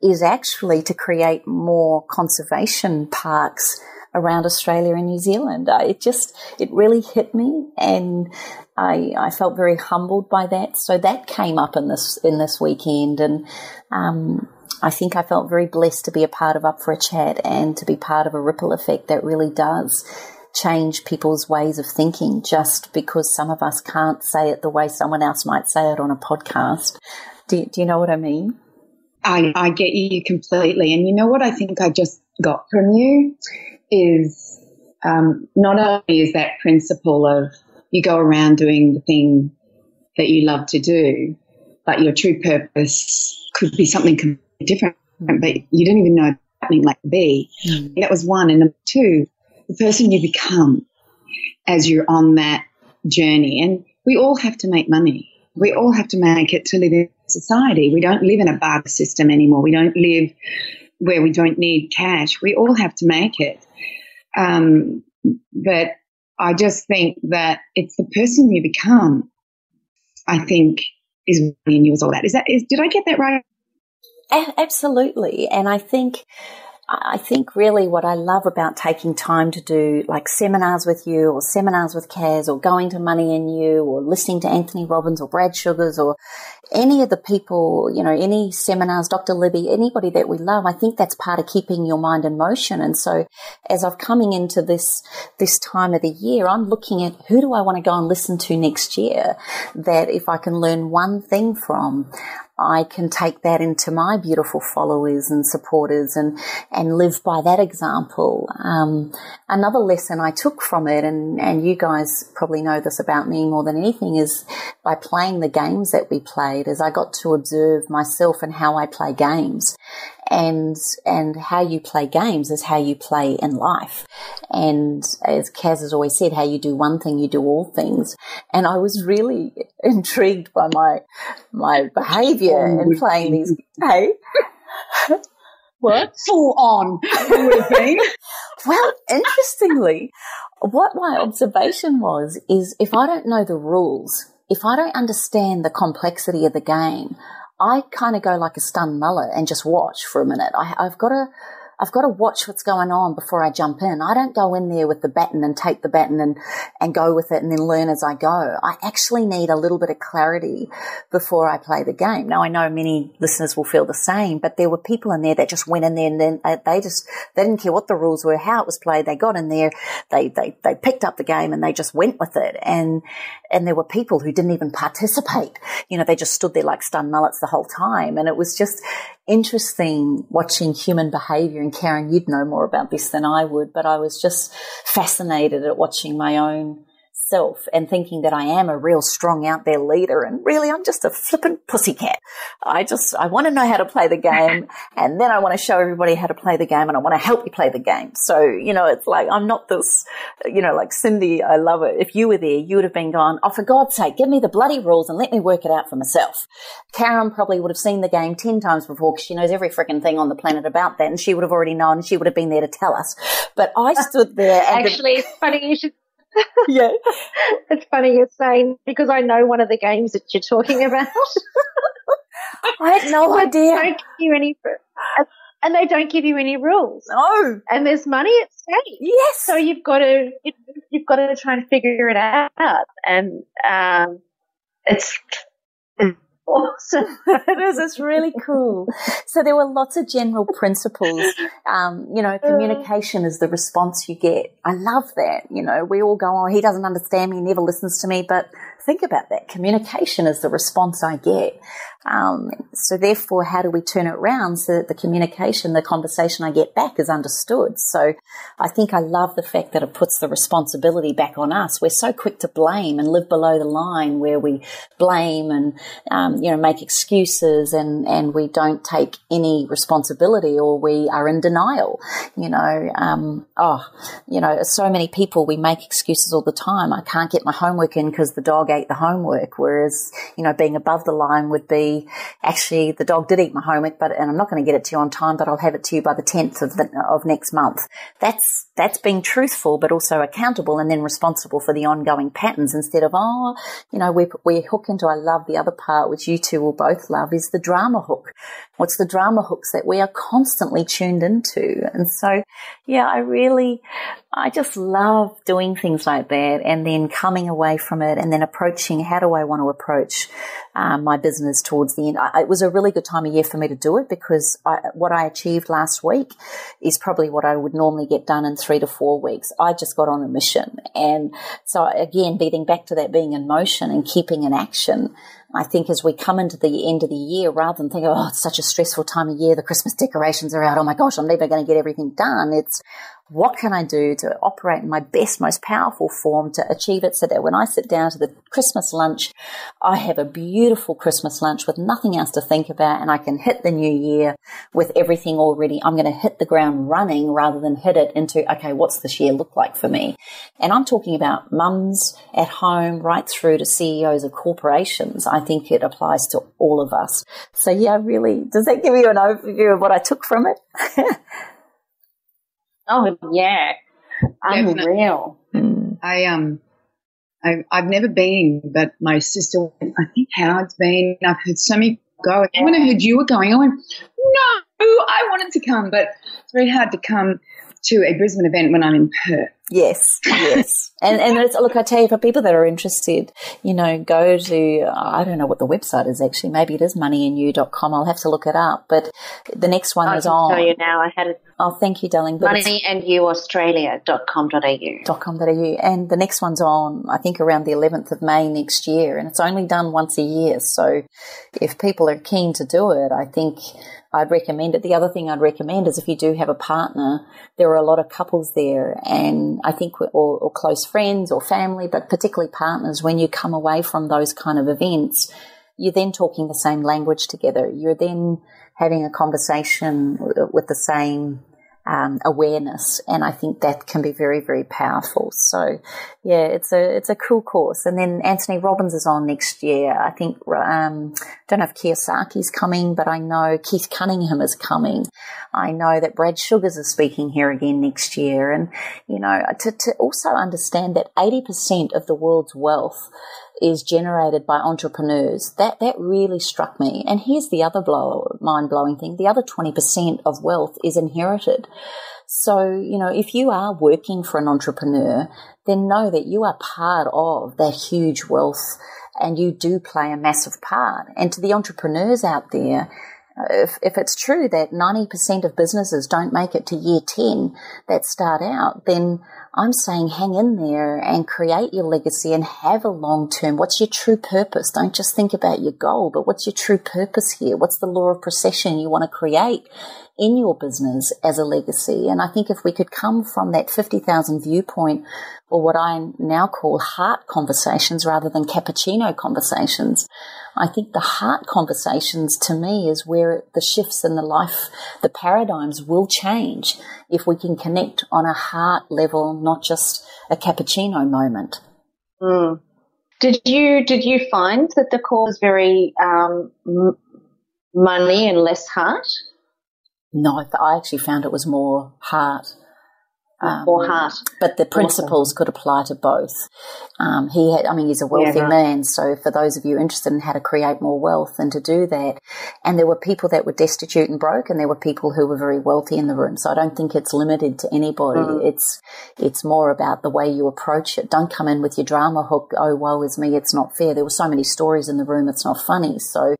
is actually to create more conservation parks around Australia and New Zealand. It really hit me, and I felt very humbled by that. So that came up in this weekend, and I think I felt very blessed to be a part of Up for a Chat and to be part of a ripple effect that really does change people's ways of thinking just because some of us can't say it the way someone else might say it on a podcast. Do you know what I mean? I get you completely. And you know what I think I just got from you is not only is that principle of you go around doing the thing that you love to do, but your true purpose could be something completely different, but you don't even know happening like to be. That was one. And number two, the person you become as you're on that journey. And we all have to make money. We all have to make it to live in society. We don't live in a barter system anymore. We don't live where we don't need cash. We all have to make it. But I just think that it's the person you become, I think, is in you as all that. Did I get that right? Absolutely. And I think really what I love about taking time to do like seminars with you or seminars with Kaz or going to Money in You or listening to Anthony Robbins or Brad Sugars or any of the people, you know, any seminars, Dr. Libby, anybody that we love, I think that's part of keeping your mind in motion. And so as I'm coming into this time of the year, I'm looking at who do I want to go and listen to next year that if I can learn one thing from, I can take that into my beautiful followers and supporters and live by that example. Another lesson I took from it, and you guys probably know this about me more than anything, is by playing the games that we played, is I got to observe myself and how I play games. And how you play games is how you play in life. And as Kaz has always said, how you do one thing, you do all things. And I was really intrigued by my behaviour in playing these. Hey, what? Full on. Well, interestingly, what my observation was is if I don't know the rules, if I don't understand the complexity of the game, I kind of go like a stunned mullet and just watch for a minute. I've got to watch what's going on before I jump in. I don't go in there with the baton and take the baton and go with it and then learn as I go. I actually need a little bit of clarity before I play the game. Now, I know many listeners will feel the same, but there were people in there that just went in there and then they didn't care what the rules were, how it was played. They got in there, they picked up the game and they just went with it. And there were people who didn't even participate. You know, they just stood there like stunned mullets the whole time. And it was just interesting watching human behaviour. And Karen, you'd know more about this than I would, but I was just fascinated at watching my own self and thinking that I am a real strong out there leader, and really I'm just a flippant pussycat. I want to know how to play the game, and then I want to show everybody how to play the game, and I want to help you play the game. So, you know, it's like I'm not this, you know, like Cindy, I love it. If you were there, you would have been going, oh, for God's sake, give me the bloody rules and let me work it out for myself. Karen probably would have seen the game 10 times before because she knows every freaking thing on the planet about that, and she would have already known, and she would have been there to tell us. But I stood there and actually, it's funny you should. Yeah, it's funny you're saying, because I know one of the games that you're talking about. I had no idea. Don't give you any, and they don't give you any rules. No, and there's money at stake. Yes, so you've got to try and figure it out, and it's awesome. It is. It's really cool. So there were lots of general principles. You know, communication is the response you get. I love that. You know, we all go, oh, he doesn't understand me, he never listens to me. But think about that. Communication is the response I get. So therefore, how do we turn it around so that the communication, the conversation I get back is understood? So I think I love the fact that it puts the responsibility back on us. We're so quick to blame and live below the line where we blame and, you know, make excuses and we don't take any responsibility, or we are in denial. You know, you know, so many people, we make excuses all the time. I can't get my homework in because the dog ate the homework. Whereas, you know, being above the line would be, actually, the dog did eat my homework, and I'm not going to get it to you on time, but I'll have it to you by the 10th of next month. That's being truthful, but also accountable and then responsible for the ongoing patterns instead of, you know, we hook into, I love the other part, which you two will both love, is the drama hook. What's the drama hooks that we are constantly tuned into? And so, yeah, I just love doing things like that and then coming away from it and then approaching, how do I want to approach my business towards the end? It was a really good time of year for me to do it because what I achieved last week is probably what I would normally get done in 3 to 4 weeks. I just got on a mission. And so again, leading back to that being in motion and keeping in action, I think as we come into the end of the year, rather than think, oh, it's such a stressful time of year, the Christmas decorations are out, oh my gosh, I'm never going to get everything done. It's what can I do to operate in my best, most powerful form to achieve it so that when I sit down to the Christmas lunch, I have a beautiful Christmas lunch with nothing else to think about and I can hit the new year with everything already. I'm going to hit the ground running rather than hit it into, okay, what's this year look like for me? And I'm talking about mums at home right through to CEOs of corporations. I think it applies to all of us. So yeah, really, does that give you an overview of what I took from it? Oh yeah, unreal. I've never been, but my sister went. I think Howard's been. I've heard so many go. And when I heard you were going, I went, no, I wanted to come, but it's very hard to come to a Brisbane event when I'm in Perth. Yes. And it's, look, I tell you, for people that are interested, go to, I don't know what the website is actually. Maybe it is moneyandyou.com. I'll have to look it up. But the next one is on. I can tell you now. I had it. Oh, thank you, darling. moneyandyouaustralia.com.au. And the next one's on, I think, around the 11th of May next year. And it's only done once a year. So if people are keen to do it, I think I'd recommend it. The other thing I'd recommend is if you do have a partner, there are a lot of couples there, and I think or close friends or family, but particularly partners, when you come away from those kind of events, you're then talking the same language together. You're then having a conversation with the same awareness, and I think that can be very, very powerful. So, yeah, it's a cool course. And then Anthony Robbins is on next year. I think don't know if Kiyosaki's coming, but I know Keith Cunningham is coming. I know that Brad Sugars is speaking here again next year, and to also understand that 80% of the world's wealth is generated by entrepreneurs. That really struck me. And here's the other mind-blowing thing. The other 20% of wealth is inherited. So, if you are working for an entrepreneur, then know that you are part of that huge wealth and you do play a massive part. And to the entrepreneurs out there, if it's true that 90% of businesses don't make it to year 10 that start out, then I'm saying hang in there and create your legacy and have a long-term. What's your true purpose? Don't just think about your goal, but what's your true purpose here? What's the law of precession you want to create in your business as a legacy? And I think if we could come from that 50,000 viewpoint, or what I now call heart conversations rather than cappuccino conversations, I think the heart conversations to me is where the shifts in the paradigms will change if we can connect on a heart level, not just a cappuccino moment. Mm. Did you find that the call is very money and less heart? No, I actually found it was more heart. Or heart. But the principles could apply to both. He's a wealthy man, so for those of you interested in how to create more wealth and to do that, and there were people that were destitute and broke, and there were people who were very wealthy in the room, so I don't think it's limited to anybody. It's more about the way you approach it. Don't come in with your drama hook, oh, woe is me, it's not fair. There were so many stories in the room, it's not funny. So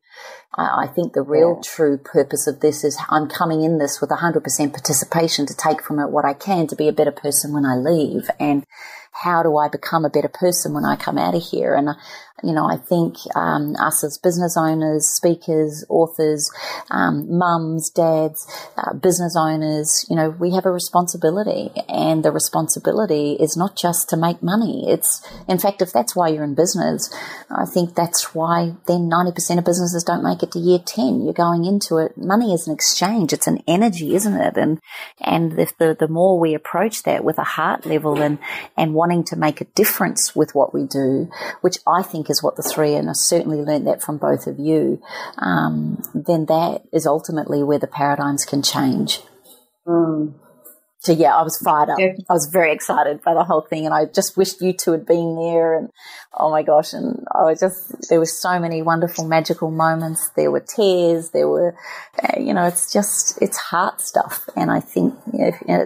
I think the real true purpose of this is I'm coming in this with 100% participation to take from it what I can to be a better person when I leave. And how do I become a better person when I come out of here? And, I think us as business owners, speakers, authors, mums, dads, business owners, we have a responsibility. And the responsibility is not just to make money. In fact, if that's why you're in business, I think that's why then 90% of businesses don't make it to year 10. You're going into it. Money is an exchange. It's an energy, isn't it? And if the more we approach that with a heart level and wanting to make a difference with what we do, which I think is what the three, and I certainly learned that from both of you, then that is ultimately where the paradigms can change. So, yeah, I was fired up. I was very excited by the whole thing, and I just wished you two had been there. And, oh, my gosh, and there were so many wonderful, magical moments. There were tears. There were, it's heart stuff. And I think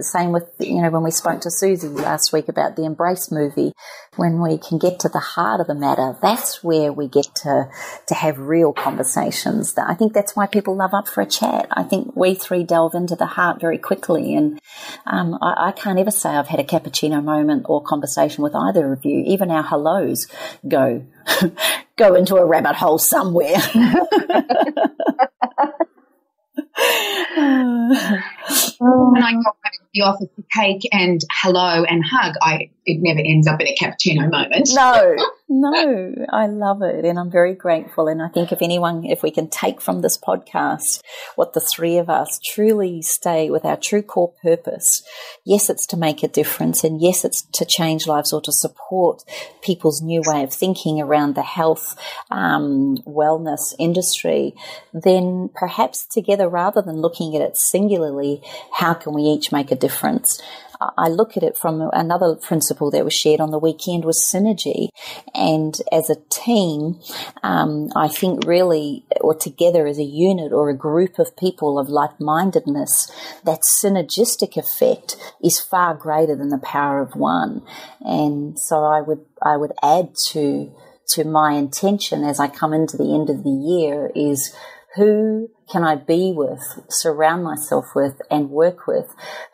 Same with, when we spoke to Susie last week about the Embrace movie, when we can get to the heart of the matter, that's where we get to have real conversations. I think that's why people love Up for a Chat. I think we three delve into the heart very quickly, and I can't ever say I've had a cappuccino moment or conversation with either of you. Even our hellos go into a rabbit hole somewhere. When I go back to the office for cake and hello and hug, it never ends up in a cappuccino moment. No, I love it, and I'm very grateful. And I think if we can take from this podcast what the three of us truly stay with our true core purpose, yes, it's to make a difference, and yes, it's to change lives or to support people's new way of thinking around the health, wellness industry, then perhaps together, rather than looking at it singularly, how can we each make a difference? I look at it from another principle that was shared on the weekend was synergy. And as a team, I think really, or together as a unit or a group of people of like-mindedness, that synergistic effect is far greater than the power of one. And so I would add to my intention as I come into the end of the year is, who can I be with, surround myself with, and work with?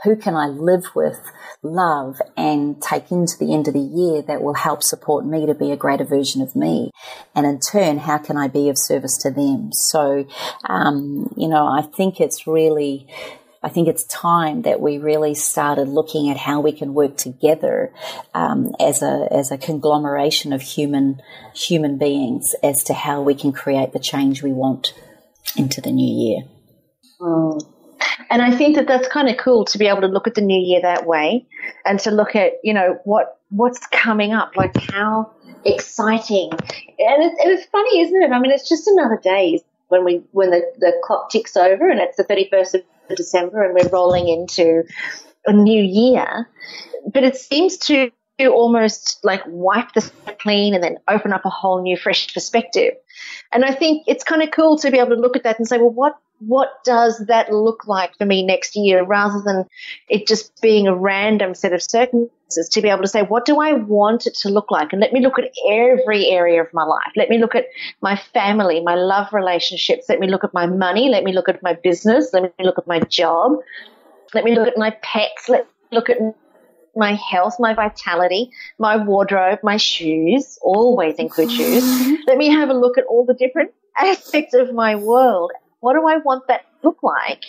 Who can I live with, love, and take into the end of the year that will help support me to be a greater version of me? And in turn, how can I be of service to them? So, I think it's time that we really started looking at how we can work together as a conglomeration of human beings as to how we can create the change we want into the new year. And I think that that's kind of cool to be able to look at the new year that way, and to look at, what's coming up, like how exciting. And it's funny, isn't it? I mean, it's just another day when the clock ticks over and it's the 31st of December and we're rolling into a new year. But it seems to almost like wipe the slate clean and then open up a whole new fresh perspective. And I think it's kind of cool to be able to look at that and say, well, what does that look like for me next year, rather than it just being a random set of circumstances, to be able to say, what do I want it to look like? And let me look at every area of my life. Let me look at my family, my love relationships. Let me look at my money. Let me look at my business. Let me look at my job. Let me look at my pets. Let me look at my health, my vitality, my wardrobe, my shoes, always include shoes. Let me have a look at all the different aspects of my world. What do I want that to look like,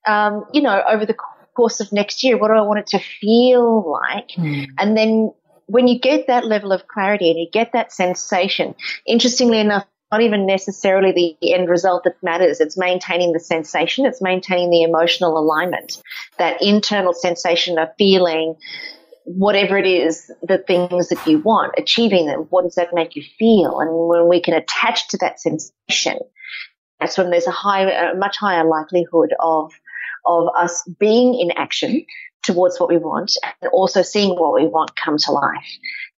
over the course of next year? What do I want it to feel like? And then when you get that level of clarity and you get that sensation, interestingly enough, not even necessarily the end result that matters. It's maintaining the sensation. It's maintaining the emotional alignment, that internal sensation of feeling whatever it is, the things that you want, achieving them. What does that make you feel? And when we can attach to that sensation, that's when there's a much higher likelihood of us being in action towards what we want, and also seeing what we want come to life,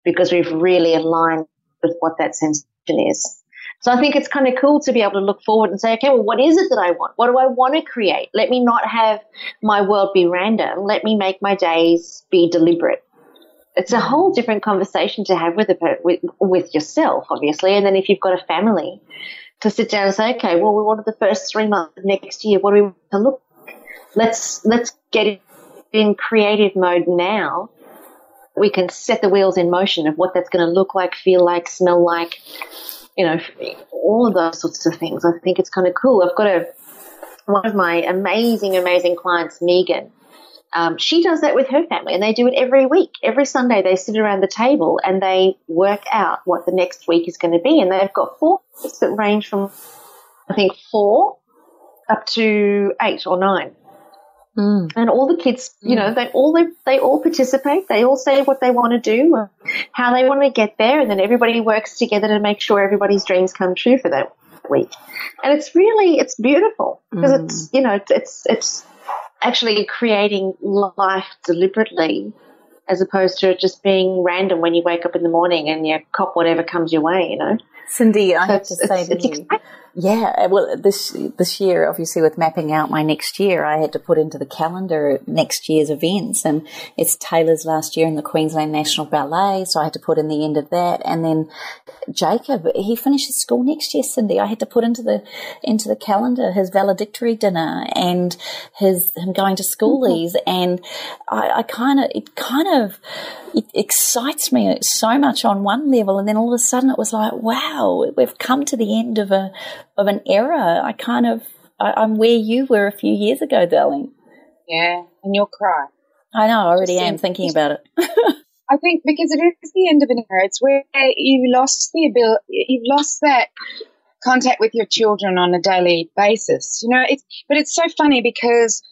because we've really aligned with what that sensation is. So I think it's kind of cool to be able to look forward and say, okay, well, what is it that I want? What do I want to create? Let me not have my world be random. Let me make my days be deliberate. It's a whole different conversation to have with yourself, obviously. And then if you've got a family, to sit down and say, okay, well, we wanted the first 3 months of next year. What do we want to look like? Let's get in creative mode now. We can set the wheels in motion of what that's going to look like, feel like, smell like, all of those sorts of things. I think it's kind of cool. I've got one of my amazing clients, Megan. She does that with her family, and they do it every week. Every Sunday they sit around the table and they work out what the next week is going to be. And they've got 4 weeks that range from, I think, 4 up to 8 or 9. And all the kids, they all participate. They all say what they want to do, how they want to get there, and then everybody works together to make sure everybody's dreams come true for that week. And it's beautiful, because it's actually creating life deliberately, as opposed to it just being random when you wake up in the morning and you cop whatever comes your way, Cindy, I have to say it's to you, yeah, well, this year, obviously, with mapping out my next year, I had to put into the calendar next year's events, and it's Taylor's last year in the Queensland National Ballet, so I had to put in the end of that. And then Jacob, he finishes school next year, Cindy. I had to put into the calendar his valedictory dinner and him going to schoolies, and it excites me so much on one level, and then all of a sudden it was like, wow, we've come to the end of an era. I'm where you were a few years ago, darling. Yeah, and you'll cry. I know, I already am thinking about it. I think because it is the end of an era. It's where you've lost that contact with your children on a daily basis. But it's so funny because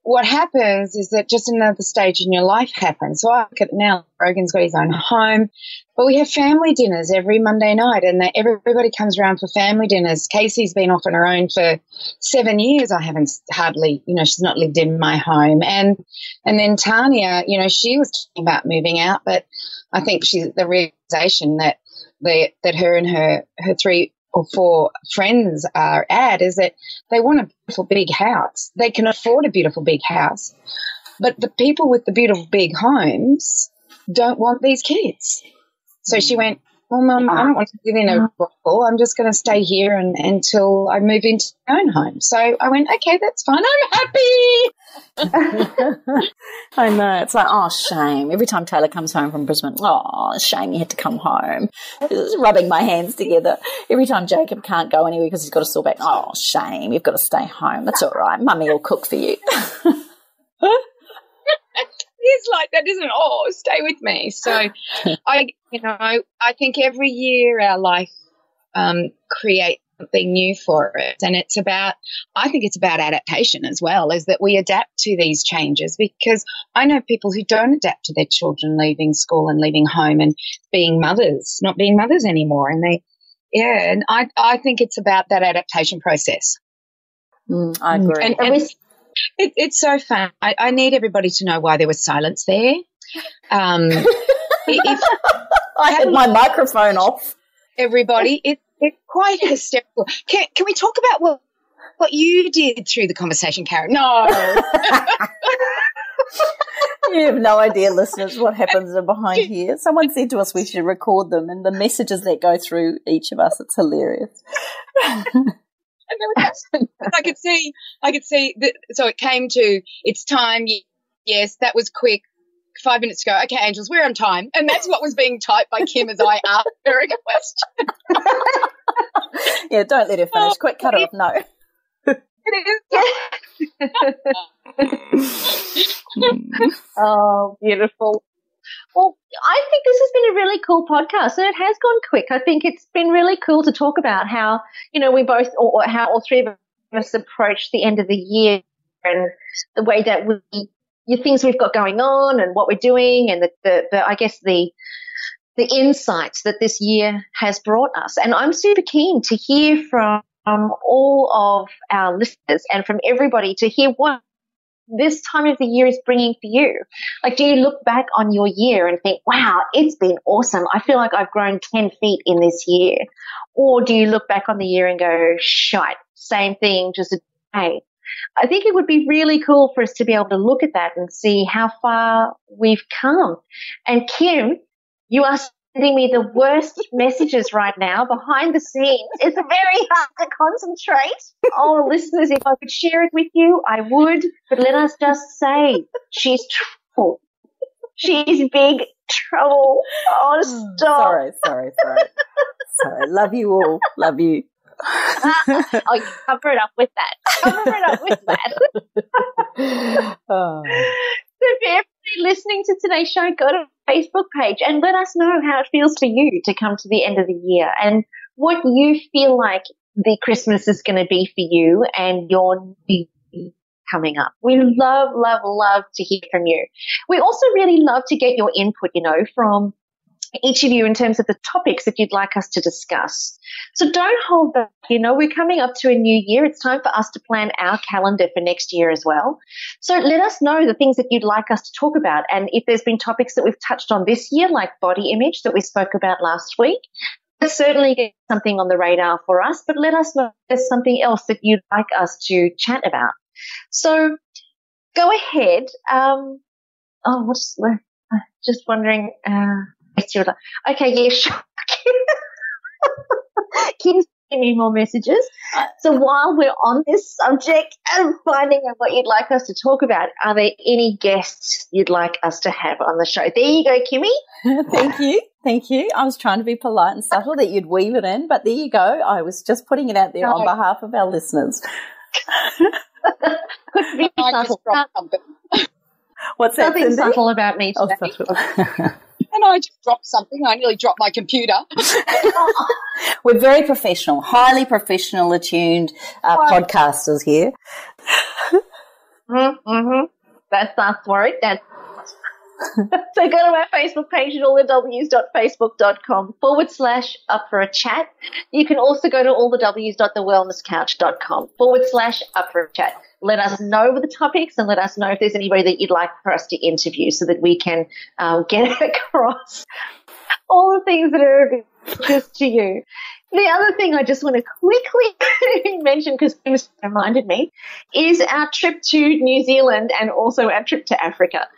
what happens is that just another stage in your life happens. So I look at now, Rogan's got his own home, but we have family dinners every Monday night, and everybody comes around for family dinners. Casey's been off on her own for 7 years. I haven't hardly, she's not lived in my home. And then Tanya, she was talking about moving out, but I think the realization that her and her 3 or 4 friends are at is that they want a beautiful big house. They can afford a beautiful big house, but the people with the beautiful big homes don't want these kids. So she went, well, Mum, I don't want to live in a brothel. I'm just going to stay here until I move into my own home. So I went, okay, that's fine. I'm happy. I know. It's like, oh, shame. Every time Taylor comes home from Brisbane, oh, shame you had to come home. Just rubbing my hands together. Every time Jacob can't go anywhere because he's got a sore back, oh, shame, you've got to stay home. That's all right. Mummy will cook for you. It's like that, isn't it? Oh, stay with me. So I think every year our life creates something new for it, and I think it's about adaptation as well, is that we adapt to these changes, because I know people who don't adapt to their children leaving school and leaving home and not being mothers anymore, and I think it's about that adaptation process. I agree. And it's so fun. I need everybody to know why there was silence there. If I had my microphone off. Everybody, it's quite hysterical. Can we talk about what you did through the conversation, Karen? No. You have no idea, listeners, what happens behind here. Someone said to us we should record them, and the messages that go through each of us, it's hilarious. I could see so it came to, it's time. Yes, that was quick. 5 minutes ago. Okay, Angels, we're on time. And that's what was being typed by Kim as I asked her a question. Yeah, don't let her finish. Quick, cut off. No. It is. Oh, beautiful. Well, I think this has been a really cool podcast, and it has gone quick. I think it's been really cool to talk about how, we both, or how all 3 of us approach the end of the year, and the way that the things we've got going on and what we're doing, and the insights that this year has brought us. And I'm super keen to hear from all of our listeners and from everybody to hear what this time of the year is bringing for you. Like, do you look back on your year and think, wow, it's been awesome. I feel like I've grown 10 feet in this year. Or do you look back on the year and go, shite, same thing, just a day. I think it would be really cool for us to be able to look at that and see how far we've come. And Kim, you are sending me the worst messages right now behind the scenes. It's very hard to concentrate. Oh, listeners, if I could share it with you, I would. But let us just say, she's trouble. She's big trouble. Oh, stop. Sorry. Love you all. Love you. I'll cover it up with that. Oh. So for everybody listening to today's show, go to our Facebook page and let us know how it feels for you to come to the end of the year and what you feel like the Christmas is going to be for you and your new year coming up. We love to hear from you. We also really love to get your input, from each of you in terms of the topics that you'd like us to discuss. So don't hold back. We're coming up to a new year. It's time for us to plan our calendar for next year as well. So let us know the things that you'd like us to talk about. And if there's been topics that we've touched on this year, like body image that we spoke about last week, certainly get something on the radar for us, but let us know if there's something else that you'd like us to chat about. So go ahead. Just wondering. Okay, yeah, sure. Kim's sending me more messages. So while we're on this subject and finding out what you'd like us to talk about, are there any guests you'd like us to have on the show? There you go, Kimmy. Thank you. I was trying to be polite and subtle that you'd weave it in, but there you go. I was just putting it out there on behalf of our listeners. Could be subtle. What's that? Something subtle about me today. And I just dropped something. I nearly dropped my computer. We're very professional, highly professional, attuned podcasters here. Mm-hmm. That's us worried. So go to our Facebook page at allthews.facebook.com/up-for-a-chat. You can also go to allthews.thewellnesscouch.com/up-for-a-chat. Let us know the topics and let us know if there's anybody that you'd like for us to interview so that we can get across all the things that are of interest to you. The other thing I just want to quickly mention, because Kim reminded me, is our trip to New Zealand and also our trip to Africa.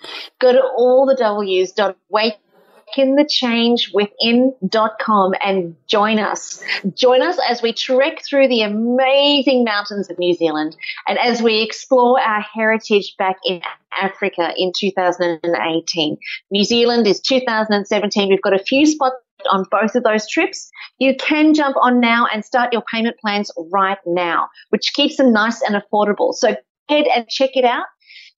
Go to allthews.wakenthechangewithin.com and join us. Join us as we trek through the amazing mountains of New Zealand and as we explore our heritage back in Africa in 2018. New Zealand is 2017. We've got a few spots on both of those trips. You can jump on now and start your payment plans right now, which keeps them nice and affordable. So go ahead and check it out.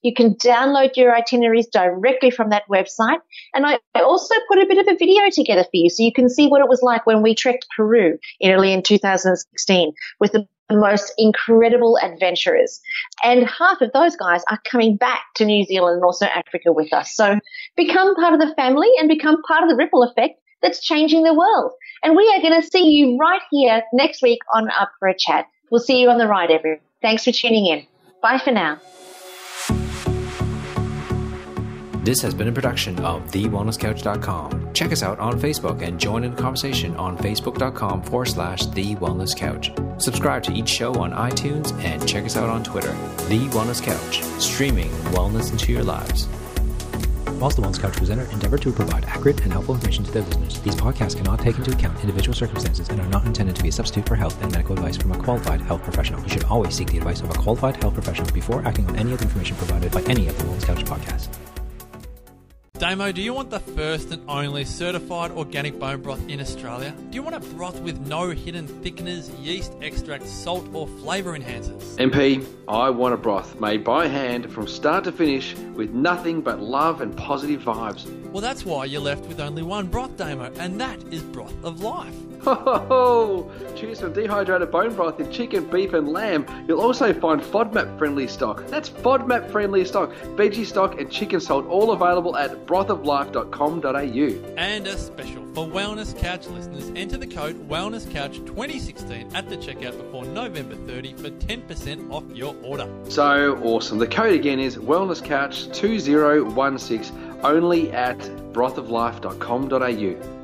You can download your itineraries directly from that website. And I also put a bit of a video together for you so you can see what it was like when we trekked Peru early in 2016 with the most incredible adventurers. And half of those guys are coming back to New Zealand and also Africa with us. So become part of the family and become part of the ripple effect that's changing the world. And we are going to see you right here next week on Up for a Chat. We'll see you on the ride, everyone. Thanks for tuning in. Bye for now. This has been a production of TheWellnessCouch.com. Check us out on Facebook and join in the conversation on Facebook.com/TheWellnessCouch. Subscribe to each show on iTunes and check us out on Twitter. The Wellness Couch, streaming wellness into your lives. Whilst the Wellness Couch presenter endeavor to provide accurate and helpful information to their listeners, these podcasts cannot take into account individual circumstances and are not intended to be a substitute for health and medical advice from a qualified health professional. You should always seek the advice of a qualified health professional before acting on any of the information provided by any of the Wellness Couch podcasts. Damo, do you want the first and only certified organic bone broth in Australia? Do you want a broth with no hidden thickeners, yeast extracts, salt or flavour enhancers? MP, I want a broth made by hand from start to finish with nothing but love and positive vibes. Well, that's why you're left with only one broth, Damo, and that is Broth of Life. Ho ho ho! Choose from dehydrated bone broth in chicken, beef and lamb. You'll also find FODMAP friendly stock. That's FODMAP friendly stock, veggie stock and chicken salt, all available at brothoflife.com.au. And a special for Wellness Couch listeners, enter the code WellnessCouch2016 at the checkout before November 30 for 10% off your order. So awesome. The code again is WellnessCouch2016 only at brothoflife.com.au.